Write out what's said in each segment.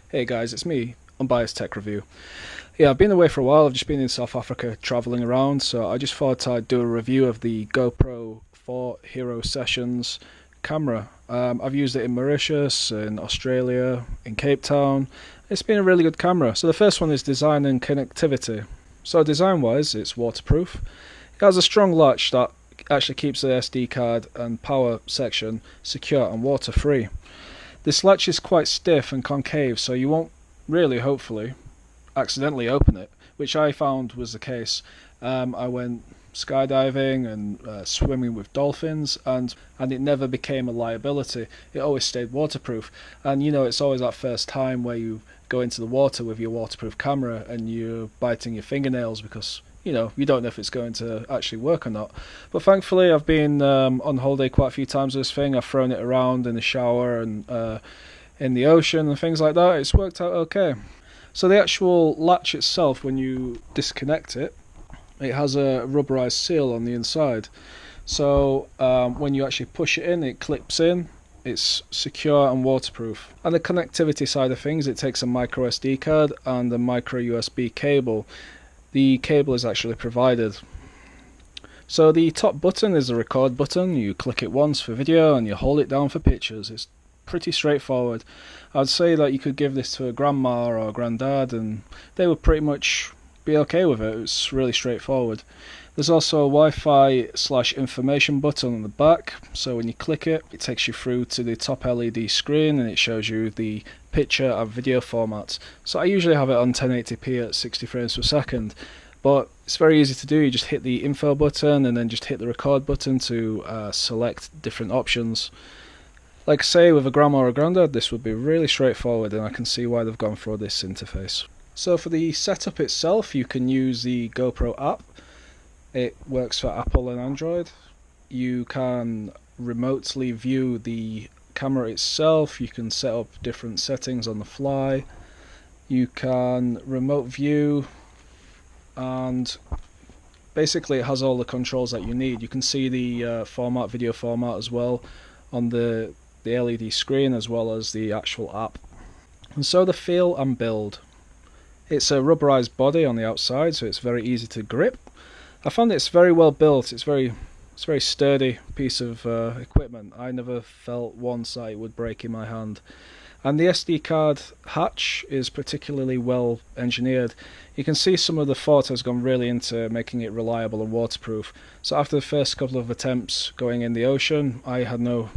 Hey guys, it's me, Unbiased Tech Review. Yeah, I've been away for a while. I've just been in South Africa travelling around, so I just thought I'd do a review of the GoPro 4 Hero Sessions camera. I've used it in Mauritius, in Australia, in Cape Town. It's been a really good camera. So the first one is design and connectivity. So design-wise, it's waterproof. It has a strong latch that actually keeps the SD card and power section secure and water-free. This latch is quite stiff and concave, so you won't really, hopefully, accidentally open it, which I found was the case. I went skydiving and swimming with dolphins, and it never became a liability. It always stayed waterproof. And you know, it's always that first time where you go into the water with your waterproof camera and you're biting your fingernails because you know you don't know if it's going to actually work or not. But thankfully, I've been on holiday quite a few times with this thing. I've thrown it around in the shower and in the ocean and things like that. It's worked out okay. So the actual latch itself, when you disconnect it, it has a rubberized seal on the inside. So when you actually push it in, it clips in. It's secure and waterproof. And the connectivity side of things, it takes a micro SD card and a micro USB cable. The cable is actually provided. So the top button is the record button. You click it once for video and you hold it down for pictures. It's pretty straightforward. I'd say that you could give this to a grandma or a granddad and they would pretty much be okay with it. It's really straightforward. There's also a Wi-Fi/information button on the back, so when you click it, it takes you through to the top LED screen and it shows you the picture and video formats. So I usually have it on 1080p at 60 frames per second, but it's very easy to do. You just hit the info button and then just hit the record button to select different options. Like I say, with a grandma or a granddad, this would be really straightforward, and I can see why they've gone for this interface. So for the setup itself, you can use the GoPro app. It works for Apple and Android. You can remotely view the camera itself. You can set up different settings on the fly. You can remote view, and basically it has all the controls that you need. You can see the video format as well on the LED screen, as well as the actual app. And so the feel and build. It's a rubberized body on the outside, so it's very easy to grip. I found it's very well built. It's very sturdy piece of equipment. I never felt once that it would break in my hand. And the SD card hatch is particularly well engineered. You can see some of the thought has gone really into making it reliable and waterproof. So after the first couple of attempts going in the ocean, I had no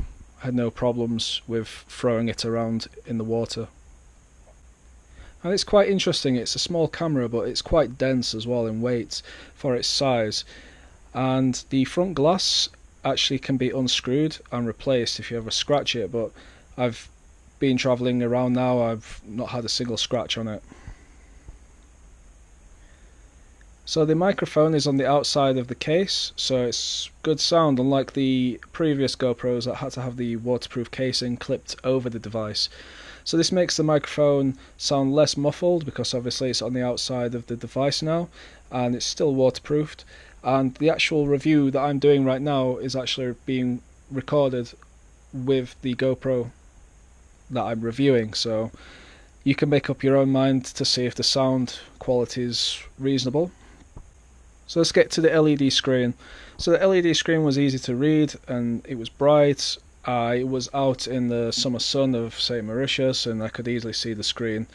problems with throwing it around in the water. And it's quite interesting. It's a small camera, but it's quite dense as well in weight for its size. And the front glass actually can be unscrewed and replaced if you ever scratch it, but I've been travelling around now, I've not had a single scratch on it. So the microphone is on the outside of the case, so it's good sound, unlike the previous GoPros that had to have the waterproof casing clipped over the device. So this makes the microphone sound less muffled because obviously it's on the outside of the device now, and it's still waterproofed. And the actual review that I'm doing right now is actually being recorded with the GoPro that I'm reviewing, so you can make up your own mind to see if the sound quality is reasonable. So let's get to the LED screen. So the LED screen was easy to read and it was bright. It was out in the summer sun of, say, Mauritius, and I could easily see the screen.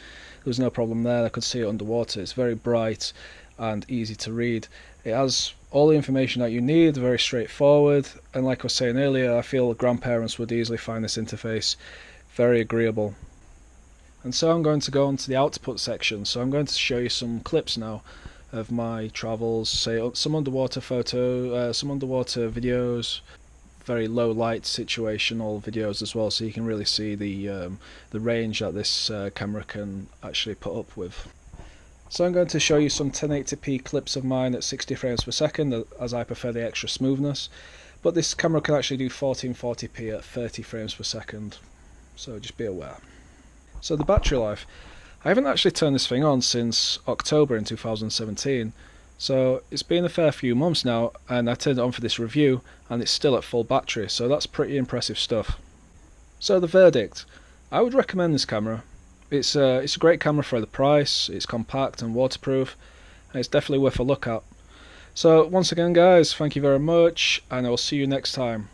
There was no problem there. I could see it underwater. It's very bright and easy to read. It has all the information that you need, very straightforward, and like I was saying earlier, I feel grandparents would easily find this interface very agreeable. And so I'm going to go on to the output section. So I'm going to show you some clips now of my travels, say some underwater some underwater videos, very low light situational videos as well, so you can really see the range that this camera can actually put up with. So I'm going to show you some 1080p clips of mine at 60 frames per second, as I prefer the extra smoothness, but this camera can actually do 1440p at 30 frames per second, so just be aware. So the battery life. I haven't actually turned this thing on since October in 2017, so it's been a fair few months now, and I turned it on for this review and it's still at full battery, so that's pretty impressive stuff. So the verdict. I would recommend this camera. It's a great camera for the price. It's compact and waterproof, and it's definitely worth a look at. So once again, guys, thank you very much, and I'll see you next time.